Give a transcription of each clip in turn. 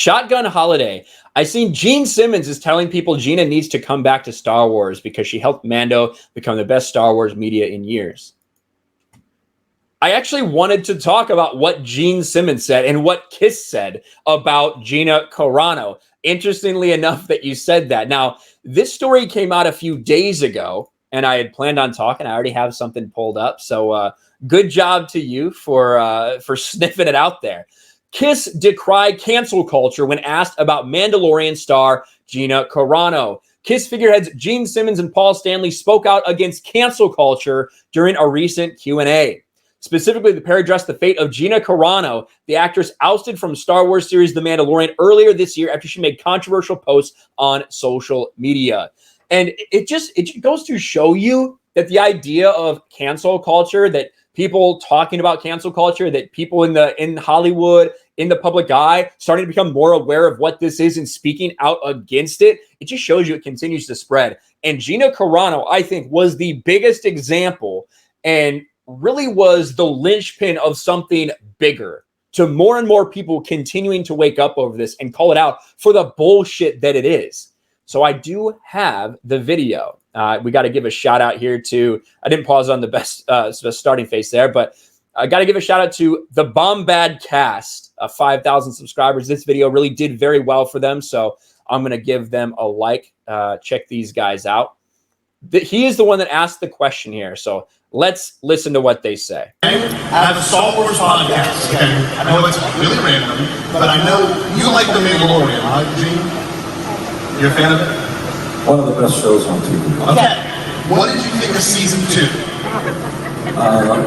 Shotgun Holiday. I seen Gene Simmons is telling people Gina needs to come back to Star Wars because she helped Mando become the best Star Wars media in years. I actually wanted to talk about what Gene Simmons said and what Kiss said about Gina Carano. Interestingly enough that you said that. Now, this story came out a few days ago, and I had planned on talking. I already have something pulled up, so good job to you for sniffing it out there. Kiss decried cancel culture when asked about Mandalorian star Gina Carano. Kiss figureheads Gene Simmons and Paul Stanley spoke out against cancel culture during a recent Q&A. Specifically, the pair addressed the fate of Gina Carano, the actress ousted from Star Wars series The Mandalorian earlier this year after she made controversial posts on social media. And it just goes to show you that the idea of cancel culture, that people talking about cancel culture, that people in Hollywood, in the public eye, starting to become more aware of what this is and speaking out against it, it just shows you it continues to spread. And Gina Carano, I think, was the biggest example and really was the linchpin of something bigger, to more and more people continuing to wake up over this and call it out for the bullshit that it is. So I do have the video. We got to give a shout out here to, I didn't pause on the best starting face there, but I got to give a shout out to the Bombad Cast, 5,000 subscribers. This video really did very well for them. So I'm going to give them a like. Check these guys out. He is the one that asked the question here. So let's listen to what they say. I have a Star Wars podcast. Okay, I know it's really random, but I know you like The Mandalorian, right, Gene? You're a fan of it? One of the best shows on TV. Okay. What did you think of season 2?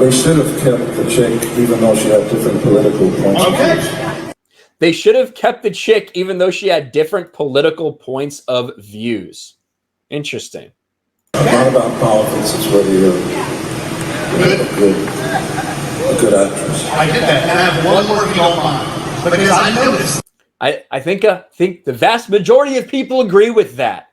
They should have kept the chick, even though she had different political points. Okay. They should have kept the chick, even though she had different political points of views. Interesting. A lot about politics. It's really a good actress. I get that, and I have one more if you don't mind, because I noticed. I think the vast majority of people agree with that.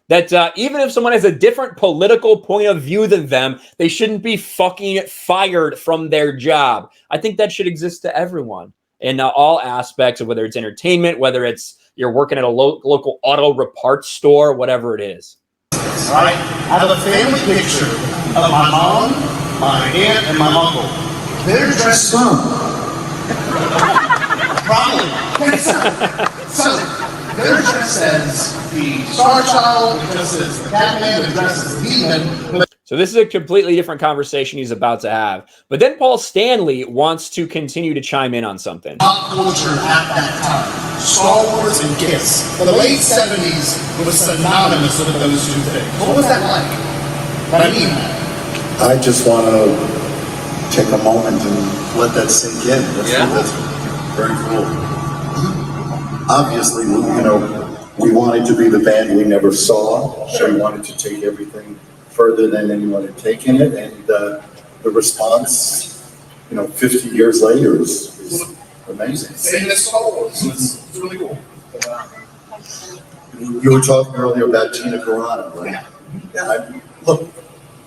That even if someone has a different political point of view than them, they shouldn't be fucking fired from their job. I think that should exist to everyone in all aspects of whether it's entertainment, whether it's you're working at a local auto parts store, whatever it is. All right, I have a family picture of my mom, my aunt, and my uncle. They're dressed Probably. So, they're dressed as the Star Child, they're dressed as the Catman, they're dressed as the Demon. So this is a completely different conversation he's about to have. But then Paul Stanley wants to continue to chime in on something. Pop culture at that time. Star Wars and Kiss. The late 70s was synonymous with those two things. What was that like? What I mean that. I just want to take a moment and let that sink in. That's very cool. Obviously, we wanted to be the band we never saw, so we wanted to take everything further than anyone had taken it, and the response, 50 years later is amazing. Same as Star Wars. It's really cool. You were talking earlier about Gina Carano, right? Yeah. Look,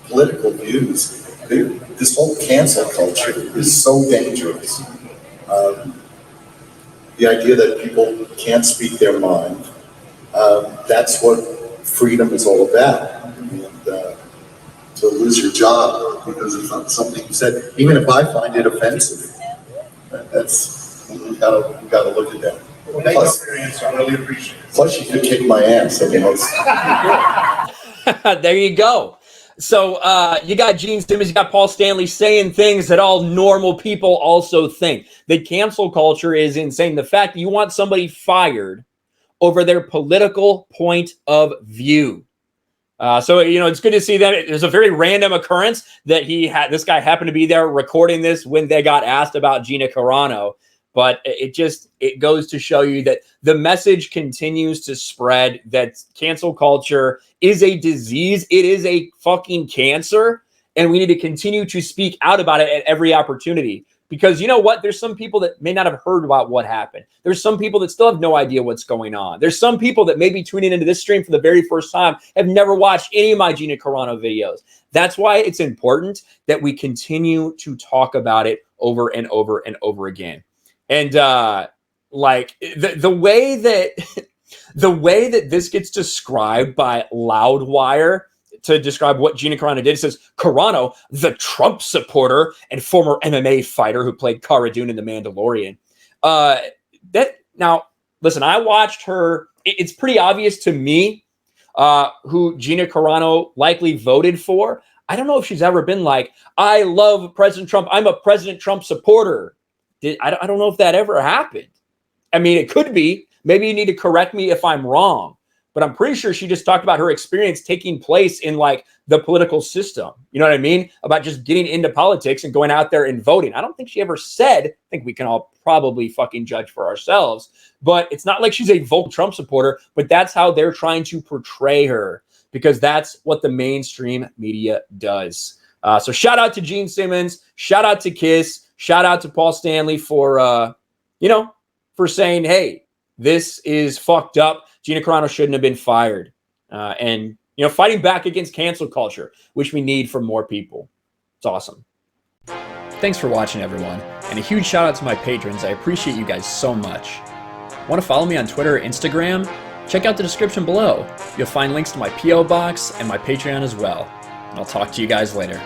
political views, this whole cancel culture is so dangerous. The idea that people can't speak their mind, that's what freedom is all about. And to lose your job because of something you said, even if I find it offensive, that's, you gotta look at that. Well, thank you for your answer. I really appreciate it. Plus, you could kick my ass. There you go. So you got Gene Simmons, you got Paul Stanley saying things that all normal people also think. The cancel culture is insane. The fact that you want somebody fired over their political point of view. So it's good to see that. It was a very random occurrence that this guy happened to be there recording this when they got asked about Gina Carano. But it goes to show you that the message continues to spread, that cancel culture is a disease. It is a fucking cancer. And we need to continue to speak out about it at every opportunity. Because you know what? There's some people that may not have heard about what happened. There's some people that still have no idea what's going on. There's some people that may be tuning into this stream for the very first time, have never watched any of my Gina Carano videos. That's why it's important that we continue to talk about it over and over and over again. And Like the way that the way that this gets described by Loudwire to describe what Gina Carano did, it says Carano, the Trump supporter and former MMA fighter who played Cara Dune in The Mandalorian. That now, listen, I watched her. It's pretty obvious to me who Gina Carano likely voted for. I don't know if she's ever been like, I love President Trump. I'm a President Trump supporter. I don't know if that ever happened. I mean, it could be. Maybe you need to correct me if I'm wrong. But I'm pretty sure she just talked about her experience taking place in like the political system. You know what I mean? About just getting into politics and going out there and voting. I don't think she ever said, I think we can all probably fucking judge for ourselves, but it's not like she's a vocal Trump supporter, but that's how they're trying to portray her because that's what the mainstream media does. So shout out to Gene Simmons, shout out to Kiss, shout out to Paul Stanley for, for saying, hey, this is fucked up. Gina Carano shouldn't have been fired. And, fighting back against cancel culture, which we need from more people. It's awesome. Thanks for watching, everyone. And a huge shout out to my patrons. I appreciate you guys so much. Want to follow me on Twitter or Instagram? Check out the description below. You'll find links to my P.O. box and my Patreon as well. And I'll talk to you guys later.